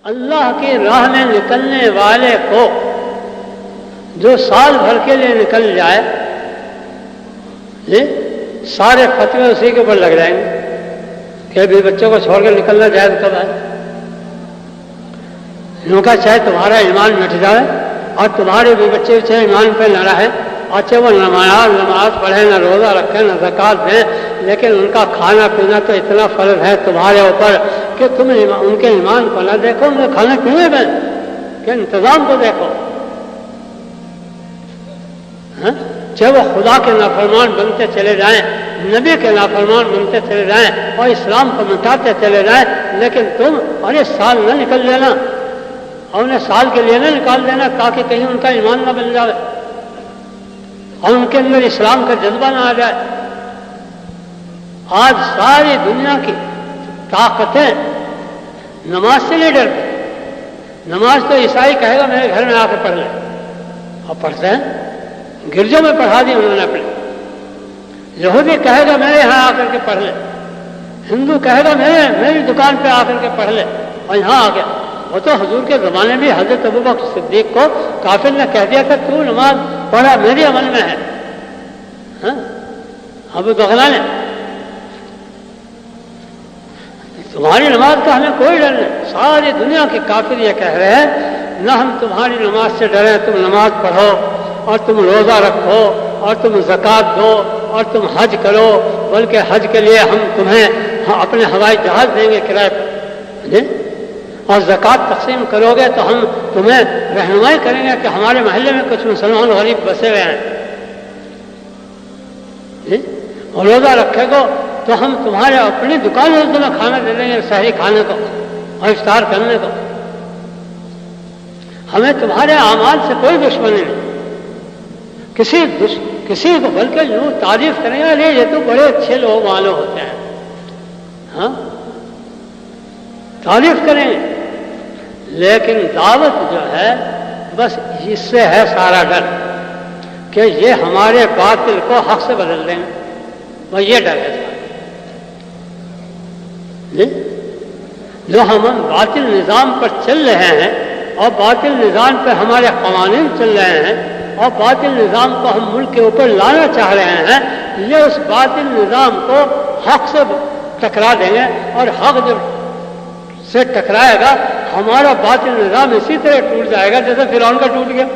اللہ کی راہ میں نکلنے والے کو جو سال بھر کے لیے نکل جائے سارے فتوے اسی کے اوپر لگ جائیں گے کہ ابھی بچوں کو چھوڑ کے نکلنا جائز کب ہے. ان کا چاہے تمہارا ایمان مٹ جائے اور تمہارے بھی بچے چاہے ایمان پہ نہ رہے، اچھے وہ نماز پڑھیں، نہ روزہ رکھیں، نہ زکوٰۃ دیں، لیکن ان کا کھانا پینا تو اتنا فرض ہے تمہارے اوپر کہ تم ان کے ایمان کو نہ دیکھو، ان کے کھانے پینے میں کہ انتظام کو دیکھو. چاہے وہ خدا کے نافرمان بنتے چلے جائیں، نبی کے نافرمان بنتے چلے جائیں اور اسلام کو مٹاتے چلے جائیں، لیکن تم ارے سال نہ نکل لینا اور انہیں سال کے لیے نہ نکال دینا تاکہ کہیں ان کا ایمان نہ بن جائے اور ان کے اندر اسلام کا جذبہ نہ آ جائے. آج ساری دنیا کی طاقتیں نماز سے نہیں ڈرتی. نماز تو عیسائی کہے گا میرے گھر میں آ کے پڑھ لے، اور پڑھتے ہیں، گرجوں میں پڑھا دی انہوں نے اپنے. یہودی کہے گا میرے یہاں آ کر کے پڑھ لے، ہندو کہے گا میری دکان پہ آ کر کے پڑھ لے، اور یہاں آ گیا. وہ تو حضور کے زمانے میں حضرت ابوبکر صدیق کو کافر نے کہہ دیا تھا تو نماز پڑھا میرے عمل میں ہے. ابو بغلا نے تمہاری نماز کا ہمیں کوئی ڈر نہیں. ساری دنیا کے کافر یہ کہہ رہے ہیں نہ ہم تمہاری نماز سے ڈریں، تم نماز پڑھو اور تم روزہ رکھو اور تم زکوٰۃ دو اور تم حج کرو، بلکہ حج کے لیے ہم تمہیں اپنے ہوائی جہاز دیں گے کرائے پر، اور زکوٰۃ تقسیم کرو گے تو ہم تمہیں رہنمائی کریں گے کہ ہمارے محلے میں کچھ مسلمان غریب بسے ہوئے ہیں، اور روزہ رکھے گو تو ہم تمہارے اپنی دکان میں تمہیں کھانا دے دیں گے، سحری کھانے کو اور افطار کرنے کو. ہمیں تمہارے اعمال سے کوئی دشمنی نہیں. کسی کو بلکہ یوں تعریف کریں گے ارے یہ تو بڑے اچھے لوگ والے ہوتے ہیں، ہاں تعریف کریں، لیکن دعوت جو ہے بس اس سے ہے سارا ڈر کہ یہ ہمارے باطل کو حق سے بدل دیں گے. وہ یہ ڈر ہے جو ہم باطل نظام پر چل رہے ہیں اور باطل نظام پہ ہمارے قوانین چل رہے ہیں اور باطل نظام کو ہم ملک کے اوپر لانا چاہ رہے ہیں، یہ اس باطل نظام کو حق سے ٹکرا دیں گے، اور حق جب سے ٹکرائے گا ہمارا باطل نظام اسی طرح ٹوٹ جائے گا جیسے فرعون کا ٹوٹ گیا.